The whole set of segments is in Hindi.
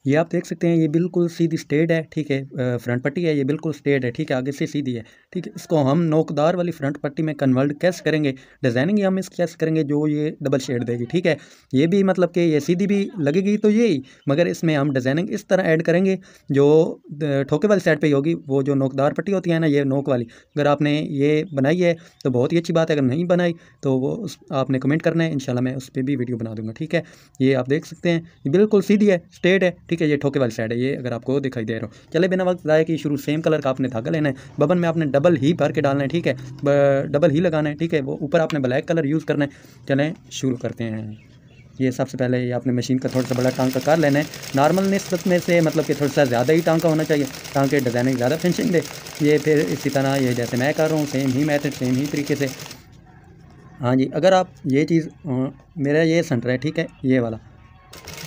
ये आप देख सकते हैं ये बिल्कुल सीधी स्ट्रेट है, ठीक है, फ्रंट पट्टी है, ये बिल्कुल स्ट्रेट है, ठीक है, आगे से सीधी है, ठीक है। इसको हम नोकदार वाली फ्रंट पट्टी में कन्वर्ट कैसे करेंगे, डिज़ाइनिंग हम इस कैसे करेंगे जो ये डबल शेड देगी, ठीक है। ये भी मतलब कि ये सीधी भी लगेगी तो यही, मगर इसमें हम डिज़ाइनिंग इस तरह ऐड करेंगे जो ठोके वाली साइड पर ही होगी। वो जो नोकदार पट्टी होती है ना, ये नोक वाली, अगर आपने ये बनाई है तो बहुत ही अच्छी बात है, अगर नहीं बनाई तो वो आपने कमेंट करना है, इंशाल्लाह मैं उस पर भी वीडियो बना दूंगा, ठीक है। ये आप देख सकते हैं ये बिल्कुल सीधी है, स्ट्रेट है, ठीक है। ये ठोके वाली साइड है, ये अगर आपको दिखाई दे रहा हो। चले बिना वक्त ज़ाया कि शुरू सेम कलर का आपने धागा लेना है, बबन में आपने डबल ही भर के डालना है, ठीक है, डबल ही लगाना है, ठीक है। वो ऊपर आपने ब्लैक कलर यूज़ करना है। चलें शुरू करते हैं। ये सबसे पहले ये आपने मशीन का थोड़ा सा बड़ा टांका कर लेना है, नॉर्मल निस्बत में से, मतलब कि थोड़ा सा ज़्यादा ही टांका होना चाहिए ताकि डिज़ाइनिंग ज़्यादा फिनिशिंग दे। ये फिर इसी तरह ये जैसे मैं कर रहा हूँ सेम ही मेथड, सेम ही तरीके से। हाँ जी, अगर आप ये चीज़ मेरा ये सेंटर है, ठीक है, ये वाला,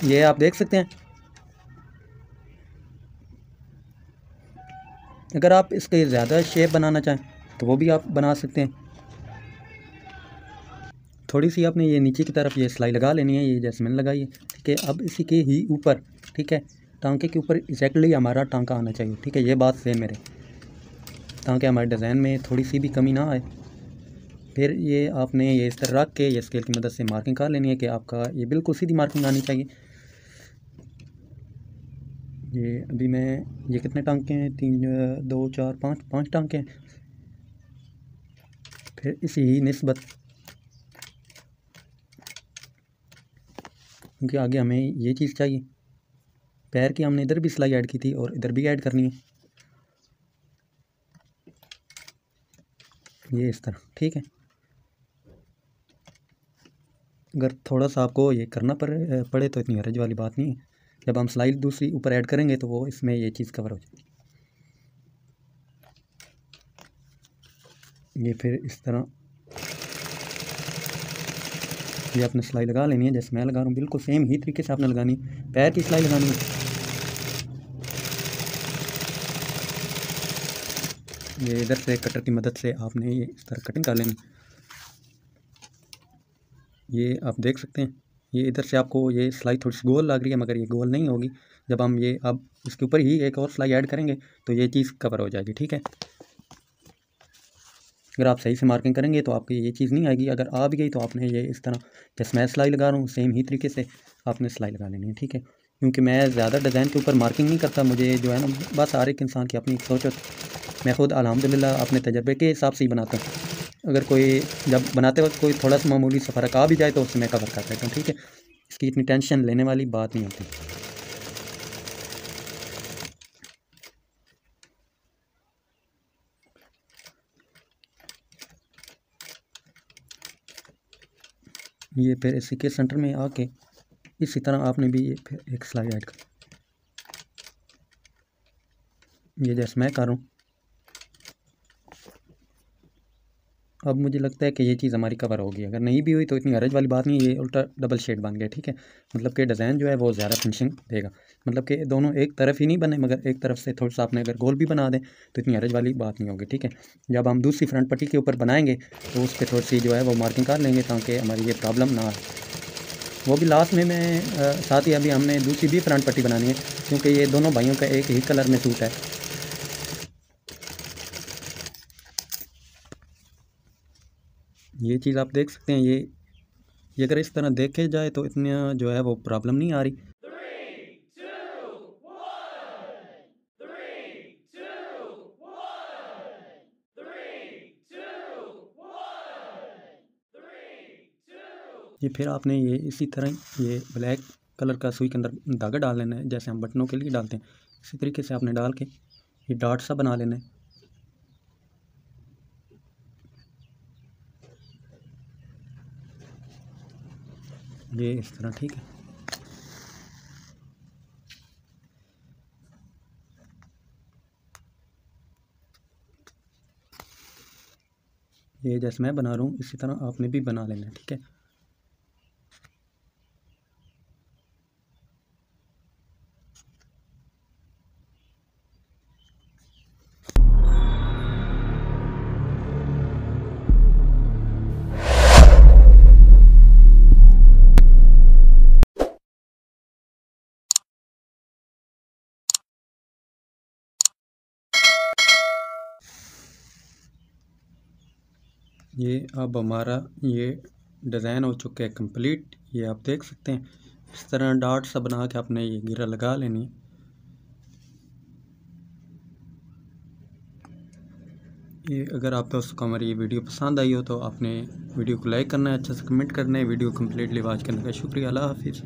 ये आप देख सकते हैं। अगर आप इसके ज़्यादा शेप बनाना चाहें तो वो भी आप बना सकते हैं। थोड़ी सी आपने ये नीचे की तरफ ये सिलाई लगा लेनी है, ये जैसे मैंने लगाई है, ठीक है। अब इसी के ही ऊपर, ठीक है, टांके के ऊपर एग्जैक्टली हमारा टांका आना चाहिए, ठीक है। ये बात सेम मेरे, ताकि हमारे डिज़ाइन में थोड़ी सी भी कमी ना आए। फिर ये आपने ये इस तरह रख के ये स्केल की मदद से मार्किंग कर लेनी है कि आपका ये बिल्कुल सीधी मार्किंग आनी चाहिए। ये अभी मैं, ये कितने टांके हैं, 3 2 4 5 टांके हैं। फिर इसी ही निस्बत, क्योंकि आगे हमें ये चीज़ चाहिए, पैर की हमने इधर भी सिलाई ऐड की थी और इधर भी ऐड करनी है, ये इस तरह, ठीक है। अगर थोड़ा सा आपको ये करना पड़े तो इतनी हरज वाली बात नहीं है। जब हम सिलाई दूसरी ऊपर ऐड करेंगे तो वो इसमें ये चीज़ कवर हो जाएगी। ये फिर इस तरह ये आपने सिलाई लगा लेनी है, जैसे मैं लगा रहा हूँ बिल्कुल सेम ही तरीके से आपने लगानी है, पैर की सिलाई लगानी है। ये इधर से कटर की मदद से आपने ये इस तरह कटिंग कर लेनी। ये आप देख सकते हैं, ये इधर से आपको ये सिलाई थोड़ी सी गोल लग रही है, मगर ये गोल नहीं होगी। जब हम ये अब इसके ऊपर ही एक और सिलाई ऐड करेंगे तो ये चीज़ कवर हो जाएगी, ठीक है। अगर आप सही से मार्किंग करेंगे तो आपकी ये चीज़ नहीं आएगी। अगर आ भी गई तो आपने ये इस तरह, जैसे मैं सिलाई लगा रहा हूँ सेम ही तरीके से आपने सिलाई लगा लेनी है, ठीक है। क्योंकि मैं ज़्यादा डिज़ाइन के ऊपर मार्किंग नहीं करता, मुझे जो है ना, बस हर एक इंसान की अपनी सोच होती है। मैं ख़ुद अल्हम्दुलिल्लाह अपने तजर्बे के हिसाब से ही बनाता हूँ। अगर कोई जब बनाते वक्त कोई थोड़ा सा मामूली सा फ़र्क आ भी जाए तो उससे मैं कवर कर देता हूँ, ठीक है। इसकी इतनी टेंशन लेने वाली बात नहीं होती। ये फिर इसी के सेंटर में आके इसी तरह आपने भी ये फिर एक सिलाई ऐड कर, ये जैसे मैं कर रहा हूँ। अब मुझे लगता है कि ये चीज़ हमारी कवर होगी। अगर नहीं भी हुई तो इतनी हरज वाली बात नहीं है, ये उल्टा डबल शेड बन गया, ठीक है। मतलब कि डिज़ाइन जो है वो ज़्यादा फिनिशिंग देगा, मतलब कि दोनों एक तरफ ही नहीं बने, मगर एक तरफ से थोड़ा सा आपने अगर गोल भी बना दें तो इतनी हरज वाली बात नहीं होगी, ठीक है। जब हम दूसरी फ्रंट पट्टी के ऊपर बनाएंगे तो उस पर थोड़ी सी जो है वो मार्किंग कर लेंगे ताकि हमारी ये प्रॉब्लम ना आए। वो भी लास्ट में मैं साथ ही अभी हमने दूसरी भी फ्रंट पट्टी बनानी है, क्योंकि ये दोनों भाइयों का एक ही कलर में सूट है। ये चीज़ आप देख सकते हैं, ये अगर इस तरह देखे जाए तो इतना जो है वो प्रॉब्लम नहीं आ रही। ये फिर आपने ये इसी तरह ये ब्लैक कलर का सुई के अंदर धागा डाल लेना है, जैसे हम बटनों के लिए डालते हैं, इसी तरीके से आपने डाल के ये डॉट सा बना लेना है, ये इस तरह, ठीक है। ये जैसे मैं बना रहा हूँ इसी तरह आपने भी बना लेना है, ठीक है। ये अब हमारा ये डिज़ाइन हो चुका है कंप्लीट। ये आप देख सकते हैं, इस तरह डॉट सा बना के आपने ये गिरा लगा लेनी। ये अगर आप दोस्तों को हमारी ये वीडियो पसंद आई हो तो आपने वीडियो को लाइक करना है, अच्छा से कमेंट करना है। वीडियो कम्प्लीटली वॉच करने का शुक्रिया। अल्लाह हाफिज़।